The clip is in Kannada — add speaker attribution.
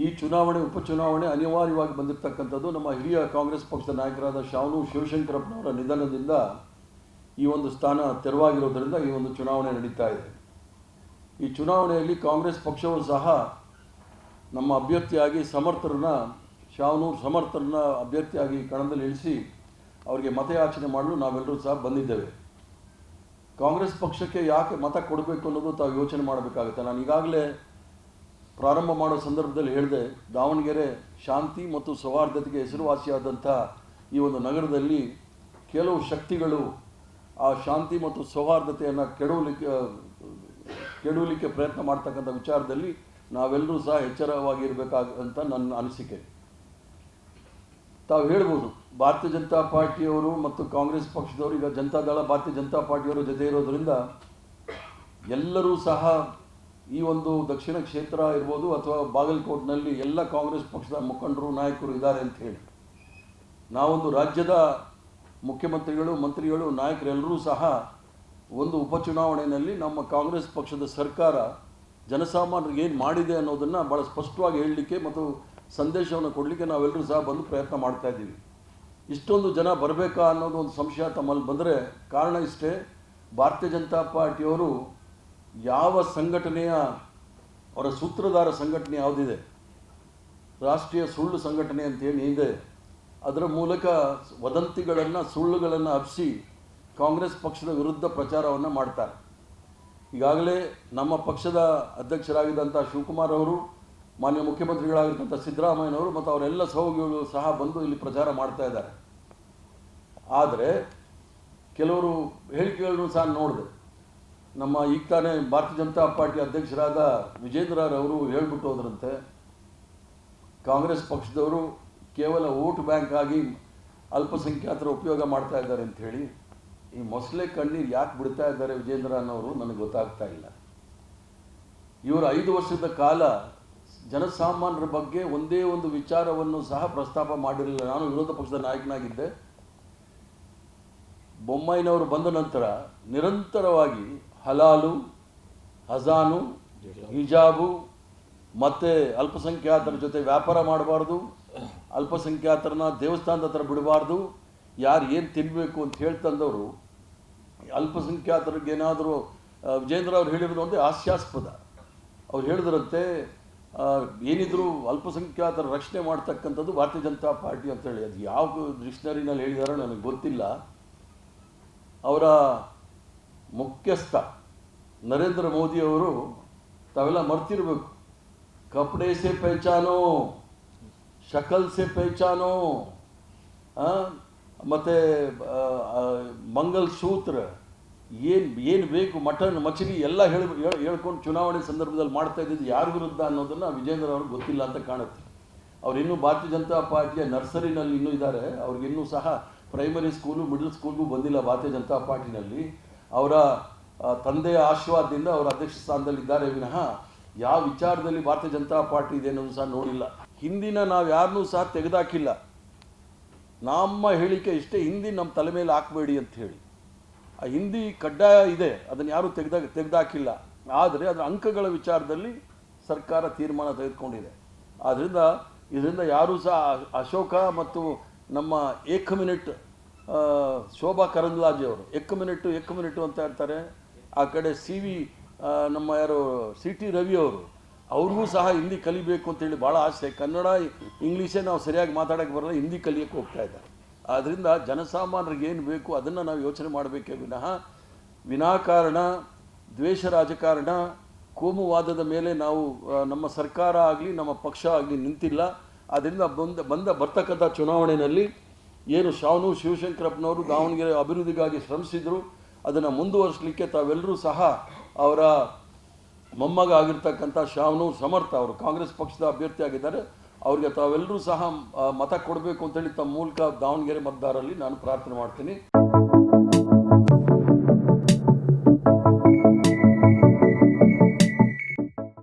Speaker 1: ಈ ಚುನಾವಣೆ ಉಪಚುನಾವಣೆ ಅನಿವಾರ್ಯವಾಗಿ ಬಂದಿರತಕ್ಕಂಥದ್ದು ನಮ್ಮ ಹಿರಿಯ ಕಾಂಗ್ರೆಸ್ ಪಕ್ಷದ ನಾಯಕರಾದ ಶಾವನೂರು ಶಿವಶಂಕರಪ್ಪನವರ ನಿಧನದಿಂದ ಈ ಒಂದು ಸ್ಥಾನ ತೆರವಾಗಿರೋದರಿಂದ ಈ ಒಂದು ಚುನಾವಣೆ ನಡೀತಾ ಇದೆ. ಈ ಚುನಾವಣೆಯಲ್ಲಿ ಕಾಂಗ್ರೆಸ್ ಪಕ್ಷವು ಸಹ ನಮ್ಮ ಅಭ್ಯರ್ಥಿಯಾಗಿ ಶಾವನೂರು ಸಮರ್ಥರನ್ನ ಅಭ್ಯರ್ಥಿಯಾಗಿ ಕಣದಲ್ಲಿ ಇಳಿಸಿ ಅವರಿಗೆ ಮತಯಾಚನೆ ಮಾಡಲು ನಾವೆಲ್ಲರೂ ಸಹ ಬಂದಿದ್ದೇವೆ. ಕಾಂಗ್ರೆಸ್ ಪಕ್ಷಕ್ಕೆ ಯಾಕೆ ಮತ ಕೊಡಬೇಕು ಅನ್ನೋದು ತಾವು ಯೋಚನೆ ಮಾಡಬೇಕಾಗುತ್ತೆ. ನಾನು ಈಗಾಗಲೇ ಪ್ರಾರಂಭ ಮಾಡೋ ಸಂದರ್ಭದಲ್ಲಿ ಹೇಳಿದೆ, ದಾವಣಗೆರೆ ಶಾಂತಿ ಮತ್ತು ಸೌಹಾರ್ದತೆಗೆ ಹೆಸರುವಾಸಿಯಾದಂಥ ಈ ಒಂದು ನಗರದಲ್ಲಿ ಕೆಲವು ಶಕ್ತಿಗಳು ಆ ಶಾಂತಿ ಮತ್ತು ಸೌಹಾರ್ದತೆಯನ್ನು ಕೆಡವಲಿಕ್ಕೆ ಪ್ರಯತ್ನ ಮಾಡ್ತಕ್ಕಂಥ ವಿಚಾರದಲ್ಲಿ ನಾವೆಲ್ಲರೂ ಸಹ ಎಚ್ಚರವಾಗಿರಬೇಕಾಗಂತ ನನ್ನ ಅನಿಸಿಕೆ. ತಾವು ಹೇಳ್ಬೋದು, ಭಾರತೀಯ ಜನತಾ ಪಾರ್ಟಿಯವರು ಮತ್ತು ಕಾಂಗ್ರೆಸ್ ಪಕ್ಷದವರು ಈಗ ಜನತಾದಳ ಭಾರತೀಯ ಜನತಾ ಪಾರ್ಟಿಯವರ ಜೊತೆ ಇರೋದರಿಂದ ಎಲ್ಲರೂ ಸಹ ಈ ಒಂದು ದಕ್ಷಿಣ ಕ್ಷೇತ್ರ ಇರ್ಬೋದು ಅಥವಾ ಬಾಗಲಕೋಟ್ನಲ್ಲಿ ಎಲ್ಲ ಕಾಂಗ್ರೆಸ್ ಪಕ್ಷದ ಮುಖಂಡರು ನಾಯಕರು ಇದ್ದಾರೆ ಅಂತ ಹೇಳಿ, ನಾವೊಂದು ರಾಜ್ಯದ ಮುಖ್ಯಮಂತ್ರಿಗಳು ಮಂತ್ರಿಗಳು ನಾಯಕರೆಲ್ಲರೂ ಸಹ ಒಂದು ಉಪಚುನಾವಣೆಯಲ್ಲಿ ನಮ್ಮ ಕಾಂಗ್ರೆಸ್ ಪಕ್ಷದ ಸರ್ಕಾರ ಜನಸಾಮಾನ್ಯರಿಗೆ ಏನು ಮಾಡಿದೆ ಅನ್ನೋದನ್ನು ಭಾಳ ಸ್ಪಷ್ಟವಾಗಿ ಹೇಳಲಿಕ್ಕೆ ಮತ್ತು ಸಂದೇಶವನ್ನು ಕೊಡಲಿಕ್ಕೆ ನಾವೆಲ್ಲರೂ ಸಹ ಬಂದು ಪ್ರಯತ್ನ ಮಾಡ್ತಾ ಇದ್ದೀವಿ. ಇಷ್ಟೊಂದು ಜನ ಬರಬೇಕಾ ಅನ್ನೋದು ಒಂದು ಸಂಶಯ ತಮ್ಮಲ್ಲಿ ಬಂದರೆ ಕಾರಣ ಇಷ್ಟೇ, ಭಾರತೀಯ ಜನತಾ ಪಾರ್ಟಿಯವರು ಯಾವ ಸಂಘಟನೆಯ ಅವರ ಸೂತ್ರಧಾರ ಸಂಘಟನೆ ಯಾವುದಿದೆ, ರಾಷ್ಟ್ರೀಯ ಸುಳ್ಳು ಸಂಘಟನೆ ಅಂತೇಳಿ ಇದೆ, ಅದರ ಮೂಲಕ ವದಂತಿಗಳನ್ನು ಸುಳ್ಳುಗಳನ್ನು ಹಬ್ಬಿಸಿ ಕಾಂಗ್ರೆಸ್ ಪಕ್ಷದ ವಿರುದ್ಧ ಪ್ರಚಾರವನ್ನು ಮಾಡ್ತಾರೆ. ಈಗಾಗಲೇ ನಮ್ಮ ಪಕ್ಷದ ಅಧ್ಯಕ್ಷರಾಗಿದ್ದಂಥ ಶಿವಕುಮಾರ್ ಅವರು, ಮಾನ್ಯ ಮುಖ್ಯಮಂತ್ರಿಗಳಾಗಿರ್ತಂಥ ಸಿದ್ದರಾಮಯ್ಯನವರು ಮತ್ತು ಅವರೆಲ್ಲ ಸಹೋದ್ಯೋಗಿಗಳು ಸಹ ಬಂದು ಇಲ್ಲಿ ಪ್ರಚಾರ ಮಾಡ್ತಾ ಇದ್ದಾರೆ. ಆದರೆ ಕೆಲವರು ಹೇಳಿಕೆಗಳನ್ನು ಸಹ ನೋಡಿದೆ. ನಮ್ಮ ಈಗ ತಾನೇ ಭಾರತೀಯ ಜನತಾ ಪಾರ್ಟಿ ಅಧ್ಯಕ್ಷರಾದ ವಿಜೇಂದ್ರರವರು ಹೇಳ್ಬಿಟ್ಟು ಹೋದ್ರಂತೆ, ಕಾಂಗ್ರೆಸ್ ಪಕ್ಷದವರು ಕೇವಲ ವೋಟ್ ಬ್ಯಾಂಕ್ ಆಗಿ ಅಲ್ಪಸಂಖ್ಯಾತರ ಉಪಯೋಗ ಮಾಡ್ತಾ ಇದ್ದಾರೆ ಅಂಥೇಳಿ. ಈ ಮೊಸಳೆ ಕಣ್ಣೀರು ಯಾಕೆ ಬಿಡ್ತಾ ಇದ್ದಾರೆ ವಿಜೇಂದ್ರ ಅನ್ನೋರು ನನಗೆ ಗೊತ್ತಾಗ್ತಾ ಇಲ್ಲ. ಇವರು 5 ವರ್ಷದ ಕಾಲ ಜನಸಾಮಾನ್ಯರ ಬಗ್ಗೆ ಒಂದೇ ಒಂದು ವಿಚಾರವನ್ನು ಸಹ ಪ್ರಸ್ತಾಪ ಮಾಡಿರಲಿಲ್ಲ. ನಾನು ವಿರೋಧ ಪಕ್ಷದ ನಾಯಕನಾಗಿದ್ದೆ. ಬೊಮ್ಮಾಯಿನವರು ಬಂದ ನಂತರ ನಿರಂತರವಾಗಿ ಹಲಾಲು, ಹಜಾನು, ಹಿಜಾಬು ಮತ್ತು ಅಲ್ಪಸಂಖ್ಯಾತರ ಜೊತೆ ವ್ಯಾಪಾರ ಮಾಡಬಾರ್ದು, ಅಲ್ಪಸಂಖ್ಯಾತರನ್ನ ದೇವಸ್ಥಾನದ ಹತ್ರ ಬಿಡಬಾರ್ದು, ಯಾರು ಏನು ತಿನ್ನಬೇಕು ಅಂತ ಹೇಳ್ತಂದವರು ಅಲ್ಪಸಂಖ್ಯಾತರಿಗೇನಾದರೂ ವಿಜೇಂದ್ರ ಅವ್ರು ಹೇಳಿರೋದು ಒಂದೇ ಹಾಸ್ಯಾಸ್ಪದ. ಅವ್ರು ಹೇಳಿದ್ರಂತೆ, ಏನಿದ್ರು ಅಲ್ಪಸಂಖ್ಯಾತರ ರಕ್ಷಣೆ ಮಾಡ್ತಕ್ಕಂಥದ್ದು ಭಾರತೀಯ ಜನತಾ ಪಾರ್ಟಿ ಅಂತೇಳಿ. ಅದು ಯಾವ ಡಿಕ್ಷನರಿನಲ್ಲಿ ಹೇಳಿದಾರೋ ನನಗೆ ಗೊತ್ತಿಲ್ಲ. ಅವರ ಮುಖ್ಯಸ್ಥ ನರೇಂದ್ರ ಮೋದಿಯವರು, ತಾವೆಲ್ಲ ಮರ್ತಿರಬೇಕು, ಕಪಡೆ ಸೆ ಪಹಚಾನೋ, ಶಕಲ್ ಸೆ ಪಹಚಾನೋ, ಮತ್ತು ಮಂಗಲ್ ಸೂತ್ರ ಏನು ಬೇಕು, ಮಟನ್ ಮछली ಎಲ್ಲ ಹೇಳ್ಕೊಂಡು ಚುನಾವಣೆ ಸಂದರ್ಭದಲ್ಲಿ ಮಾಡ್ತಾ ಇದ್ದಿದ್ದು ಯಾರ ವಿರುದ್ಧ ಅನ್ನೋದನ್ನು ವಿಜೇಂದ್ರ ಅವ್ರಿಗೆ ಗೊತ್ತಿಲ್ಲ ಅಂತ ಕಾಣುತ್ತೆ. ಅವ್ರು ಇನ್ನೂ ಭಾರತೀಯ ಜನತಾ ಪಾರ್ಟಿಯ ನರ್ಸರಿನಲ್ಲಿ ಇನ್ನೂ ಇದ್ದಾರೆ. ಅವ್ರಿಗಿನ್ನೂ ಸಹ ಪ್ರೈಮರಿ ಸ್ಕೂಲು ಮಿಡಲ್ ಸ್ಕೂಲ್ಗೂ ಬಂದಿಲ್ಲ ಭಾರತೀಯ ಜನತಾ ಪಾರ್ಟಿನಲ್ಲಿ. ಅವರ ತಂದೆಯ ಆಶೀರ್ವಾದದಿಂದ ಅವರ ಅಧ್ಯಕ್ಷ ಸ್ಥಾನದಲ್ಲಿ ಇದ್ದಾರೆ ವಿನಃ ಯಾವ ವಿಚಾರದಲ್ಲಿ ಭಾರತೀಯ ಜನತಾ ಪಾರ್ಟಿ ಇದೆ ಅನ್ನೋದು ಸಹ ನೋಡಿಲ್ಲ. ಹಿಂದಿನ ನಾವು ಯಾರನ್ನೂ ಸಹ ತೆಗೆದಾಕಿಲ್ಲ. ನಮ್ಮ ಹೇಳಿಕೆ ಇಷ್ಟೇ, ಹಿಂದಿ ನಮ್ಮ ತಲೆ ಮೇಲೆ ಹಾಕಬೇಡಿ ಅಂತ ಹೇಳಿ. ಆ ಹಿಂದಿ ಕಡ್ಡಾಯ ಇದೆ, ಅದನ್ನು ಯಾರೂ ತೆಗೆದಾಕಿಲ್ಲ. ಆದರೆ ಅದರ ಅಂಕಗಳ ವಿಚಾರದಲ್ಲಿ ಸರ್ಕಾರ ತೀರ್ಮಾನ ತೆಗೆದುಕೊಂಡಿದೆ. ಆದ್ದರಿಂದ ಇದರಿಂದ ಯಾರೂ ಸಹ ಅಶೋಕ ಮತ್ತು ನಮ್ಮ ಏಕ ಮಿನಿಟ್ ಶೋಭಾ ಕರಂದ್ಲಾಜೆಯವರು ಏಕ ಮಿನಿಟು ಅಂತ ಹೇಳ್ತಾರೆ. ಆ ಕಡೆ ನಮ್ಮ ಯಾರು CT ರವಿ ಅವ್ರಿಗೂ ಸಹ ಹಿಂದಿ ಕಲಿಬೇಕು ಅಂತೇಳಿ ಭಾಳ ಆಸೆ. ಕನ್ನಡ ಇಂಗ್ಲೀಷೇ ನಾವು ಸರಿಯಾಗಿ ಮಾತಾಡೋಕ್ಕೆ ಬರಲ್ಲ, ಹಿಂದಿ ಕಲಿಯೋಕ್ಕೆ ಹೋಗ್ತಾ ಇದ್ದಾರೆ. ಆದ್ದರಿಂದ ಜನಸಾಮಾನ್ಯರಿಗೆ ಏನು ಬೇಕು ಅದನ್ನು ನಾವು ಯೋಚನೆ ಮಾಡಬೇಕೇ ವಿನಃ ವಿನಾಕಾರಣ ದ್ವೇಷ ರಾಜಕಾರಣ, ಕೋಮುವಾದದ ಮೇಲೆ ನಾವು ನಮ್ಮ ಸರ್ಕಾರ ಆಗಲಿ ನಮ್ಮ ಪಕ್ಷ ಆಗಲಿ ನಿಂತಿಲ್ಲ. ಆದ್ದರಿಂದ ಬರ್ತಕ್ಕಂಥ ಚುನಾವಣೆಯಲ್ಲಿ ಏನು ಶಾವನೂರು ಶಿವಶಂಕರಪ್ಪನವರು ದಾವಣಗೆರೆ ಅಭಿವೃದ್ಧಿಗಾಗಿ ಶ್ರಮಿಸಿದರು, ಅದನ್ನು ಮುಂದುವರಿಸಲಿಕ್ಕೆ ತಾವೆಲ್ಲರೂ ಸಹ ಅವರ ಮೊಮ್ಮಗ ಆಗಿರ್ತಕ್ಕಂಥ ಶಾವನೂರು ಸಮರ್ಥ ಅವರು ಕಾಂಗ್ರೆಸ್ ಪಕ್ಷದ ಅಭ್ಯರ್ಥಿಯಾಗಿದ್ದಾರೆ. ಅವರಿಗೆ ತಾವೆಲ್ಲರೂ ಸಹ ಮತ ಕೊಡಬೇಕು ಅಂತೇಳಿ ತಮ್ಮ ಮೂಲಕ ದಾವಣಗೆರೆ ಮತದಾರರಲ್ಲಿ ನಾನು ಪ್ರಾರ್ಥನೆ ಮಾಡ್ತೀನಿ.